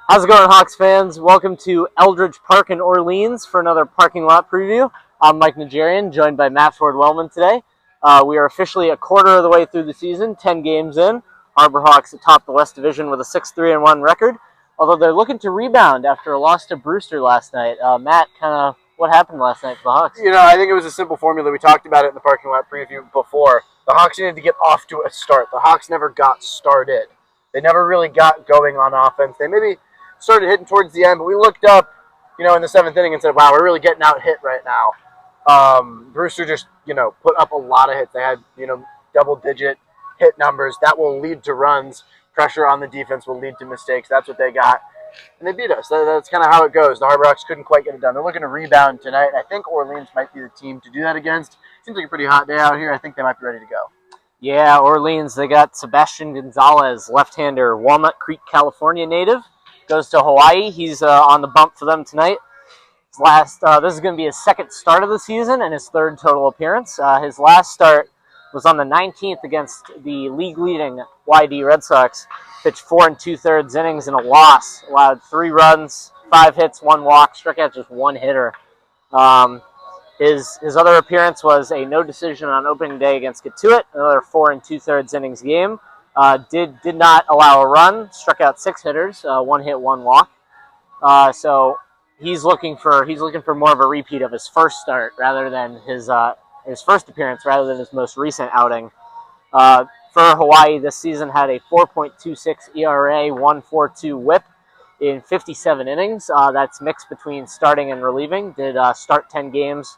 How's it going, Hawks fans? Welcome to Eldridge Park in Orleans for another parking lot preview. I'm Mike Najarian, joined by Matt Ford-Wellman today. We are officially a quarter of the way through the season, 10 games in. Harbor Hawks atop the West Division with a 6-3-1 record, although they're looking to rebound after a loss to Brewster last night. Matt, what happened last night for the Hawks? I think it was a simple formula. We talked about it in the parking lot preview before. The Hawks needed to get off to a start. The Hawks never got started. They never really got going on offense. They maybe started hitting towards the end, but we looked up, in the seventh inning and said, wow, we're really getting out hit right now. Brewster just, put up a lot of hits. They had, double-digit hit numbers. That will lead to runs. Pressure on the defense will lead to mistakes. That's what they got. And they beat us. That's kind of how it goes. The Harbor Hawks couldn't quite get it done. They're looking to rebound tonight. I think Orleans might be the team to do that against. Seems like a pretty hot day out here. I think they might be ready to go. Yeah, Orleans, they got Sebastian Gonzalez, left-hander, Walnut Creek, California native. Goes to Hawaii. He's on the bump for them tonight. This is going to be his second start of the season and his third total appearance. His last start was on the 19th against the league-leading YD Red Sox. Pitched 4 2/3 innings in a loss. Allowed 3 runs, 5 hits, 1 walk. Struck out just 1 hitter. His other appearance was a no decision on opening day against Katuitt. Another 4 2/3 innings game. Did not allow a run. Struck out 6 hitters. 1 hit, 1 walk. So he's looking for more of a repeat of his first start rather than his first appearance rather than his most recent outing. For Hawaii, this season had a 4.26 ERA, 1.42 WHIP in 57 innings. That's mixed between starting and relieving. Did start 10 games,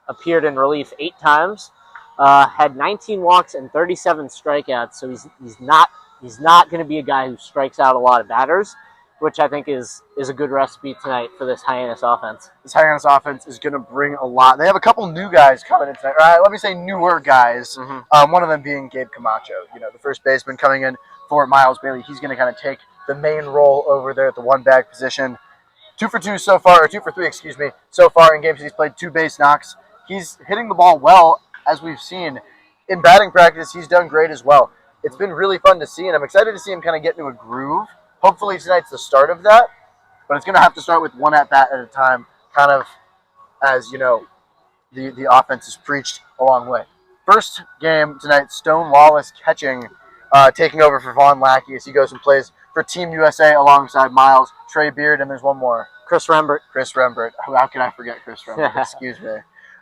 appeared in relief 8 times. Had 19 walks and 37 strikeouts, so he's not going to be a guy who strikes out a lot of batters, which I think is a good recipe tonight for this Hyannis offense. This Hyannis offense is going to bring a lot. They have a couple new guys coming in tonight. Let me say newer guys. Mm-hmm. One of them being Gabe Camacho, the first baseman coming in for Miles Bailey. He's going to kind of take the main role over there at the one-bag position. 2 for 3, so far in games he's played 2 base knocks. He's hitting the ball well, as we've seen. In batting practice, he's done great as well. It's been really fun to see, and I'm excited to see him kind of get into a groove. Hopefully tonight's the start of that, but it's going to have to start with 1 at-bat at a time, kind of as, the offense is preached a long way. First game tonight, Stone Lawless catching, taking over for Vaughn Lackey as he goes and plays for Team USA alongside Miles, Trey Beard, and there's one more. Chris Rembert. How can I forget Chris Rembert? Excuse me.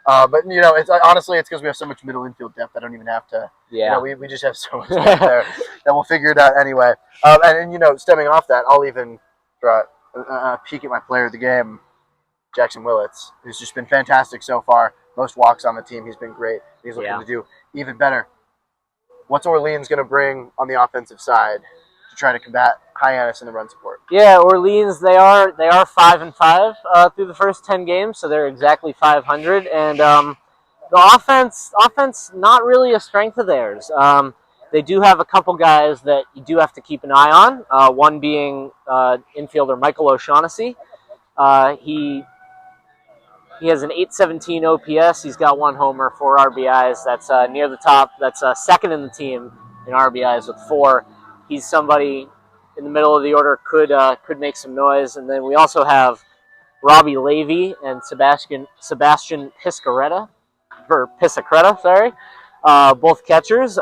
But, it's honestly, it's because we have so much middle infield depth. I don't even have to. Yeah. We just have so much depth there that we'll figure it out anyway. And stemming off that, I'll even throw a peek at my player of the game, Jackson Willits, who's just been fantastic so far. Most walks on the team. He's been great. He's looking to do even better. What's Orleans going to bring on the offensive side to try to combat Hyannis in the run support? Yeah, Orleans, they are 5-5 through the first 10 games, so they're exactly 500. And the offense, not really a strength of theirs. They do have a couple guys that you do have to keep an eye on. One being infielder Michael O'Shaughnessy. He has an 817 OPS. He's got 1 homer, 4 RBIs. That's near the top. That's second in the team in RBIs with 4. He's somebody in the middle of the order could make some noise. And then we also have Robbie Levy and Sebastian Piscicreta, both catchers.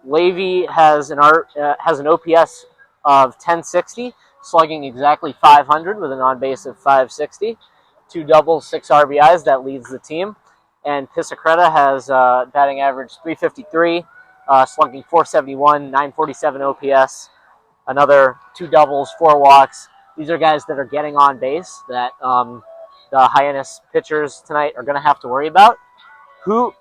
Levy has an OPS of 1060, slugging exactly 500 with an on-base of 560. 2 doubles, 6 RBIs. That leads the team. And Piscicreta has batting average 353, slugging 471, 947 OPS. Another 2 doubles, 4 walks. These are guys that are getting on base that the Hyannis pitchers tonight are going to have to worry about. Who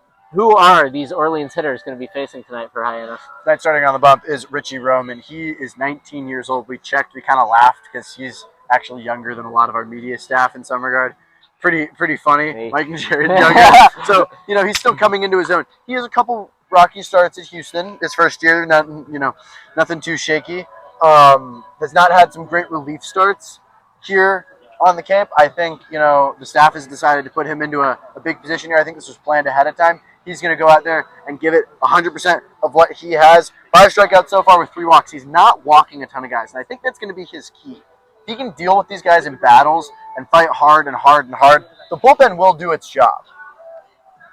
are these Orleans hitters going to be facing tonight for Hyannis? Tonight starting on the bump is Richie Roman. He is 19 years old. We checked. We kind of laughed because he's actually younger than a lot of our media staff in some regard. Pretty funny. Hey. Mike and Jared younger. So, he's still coming into his own. He has a couple rocky starts at Houston his first year. Nothing too shaky. Has not had some great relief starts here on the camp. I think, the staff has decided to put him into a big position here. I think this was planned ahead of time. He's going to go out there and give it 100% of what he has. 5 strikeouts so far with 3 walks. He's not walking a ton of guys, and I think that's going to be his key. he can deal with these guys in battles and fight hard and hard and hard, the bullpen will do its job.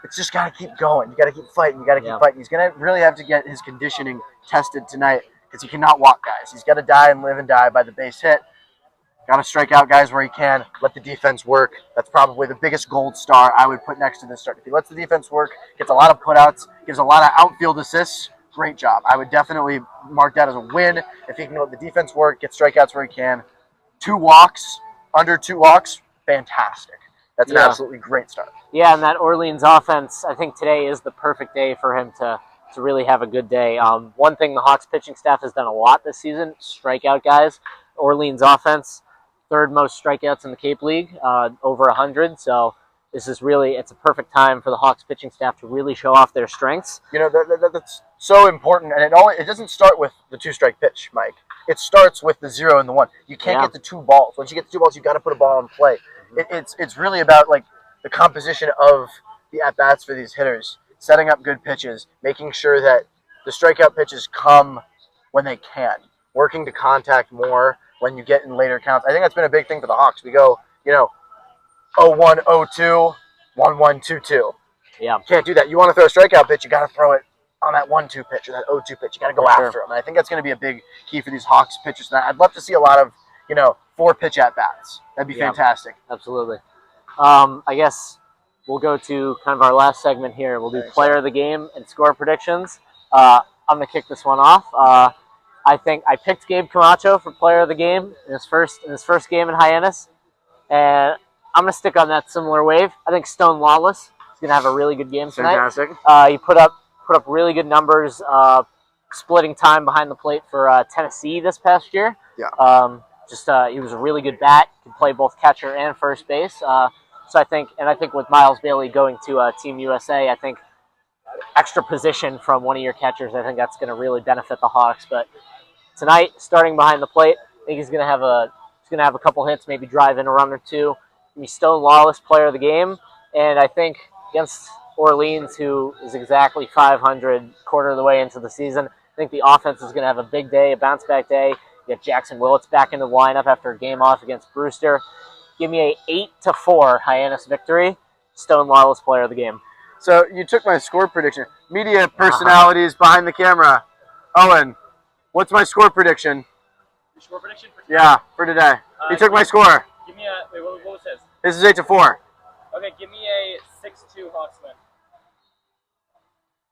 It's just got to keep going. You got to keep fighting. You got to keep fighting. He's going to really have to get his conditioning tested tonight because he cannot walk guys. He's got to die and live and die by the base hit. Got to strike out guys where he can. Let the defense work. That's probably the biggest gold star I would put next to this start. If he lets the defense work, gets a lot of putouts, gives a lot of outfield assists, great job. I would definitely mark that as a win. If he can let the defense work, get strikeouts where he can. 2 walks, under 2 walks, fantastic. That's an absolutely great start. Yeah, and that Orleans offense, I think today is the perfect day for him to really have a good day. One thing the Hawks pitching staff has done a lot this season, strike out guys. Orleans offense, 3rd most strikeouts in the Cape League, over 100. So this is really, it's a perfect time for the Hawks pitching staff to really show off their strengths. You know, that's so important, and it doesn't start with the 2-strike pitch, Mike. It starts with the 0 and the 1. You can't get the 2 balls. Once you get the 2 balls, you got to put a ball in play. It's really about like the composition of the at-bats for these hitters, setting up good pitches, making sure that the strikeout pitches come when they can, working to contact more when you get in later counts. I think that's been a big thing for the Hawks. We go, 0-1, 0-2, 1-1, 2-2. Yeah. You can't do that. You want to throw a strikeout pitch, you got to throw it on that 1-2 pitch or that 0-2 pitch. You got to go after them. And I think that's going to be a big key for these Hawks pitchers. And I'd love to see a lot of, 4-pitch at-bats. That'd be fantastic. Absolutely. I guess we'll go to kind of our last segment here. We'll do player of the game and score predictions. I'm going to kick this one off. I think I picked Gabe Camacho for player of the game in his first game in Hyannis. And I'm going to stick on that similar wave. I think Stone Lawless is going to have a really good game tonight. Fantastic. He put up really good numbers, splitting time behind the plate for Tennessee this past year. Yeah. He was a really good bat. Can play both catcher and first base. So I think with Miles Bailey going to Team USA, I think extra position from one of your catchers, I think that's going to really benefit the Hawks. But tonight, starting behind the plate, I think he's going to have a couple hits, maybe drive in a run or 2. Be Stone Lawless player of the game, and I think against Orleans, who is exactly 500, quarter of the way into the season, I think the offense is going to have a big day, a bounce back day. You get Jackson Willits back into the lineup after a game off against Brewster. Give me a 8-4 Hyannis victory. Stone Lawless player of the game. So you took my score prediction. Media personalities behind the camera. Owen, what's my score prediction? Your score prediction for today? Yeah, for today. You took my score. Give me a wait. What was his? This is 8-4. Okay, give me a 6-2 Hawks win.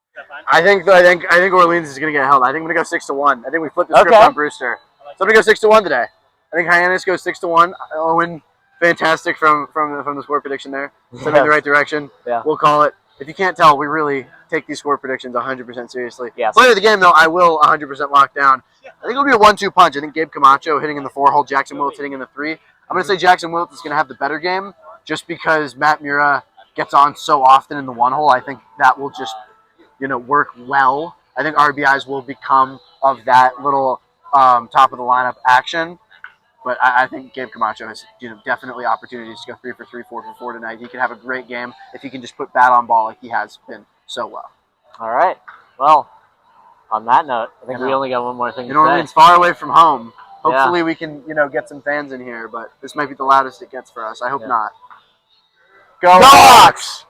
Is that fine? I think Orleans is going to get held. I think I'm going to go 6-1. I think we flipped the script on Brewster. So I'm going to go 6-1 today. I think Hyannis goes 6-1. Owen, fantastic from the score prediction there. Send me in the right direction. Yeah. We'll call it. If you can't tell, we really take these score predictions 100% seriously. Yes. Player of the game, though, I will 100% lock down. I think it'll be a 1-2 punch. I think Gabe Camacho hitting in the 4-hole, Jackson Willits hitting in the 3. I'm going to say Jackson Willits is going to have the better game just because Matt Mura gets on so often in the 1-hole. I think that will just, work well. I think RBIs will become of that little top of the lineup action. But I think Gabe Camacho has definitely opportunities to go 3 for 3, 4 for 4 tonight. He can have a great game if he can just put bat on ball like he has been so well. All right. Well, on that note, I think we only got one more thing to say. Orleans far away from home. Hopefully we can, get some fans in here, but this might be the loudest it gets for us. I hope not. Go Hawks!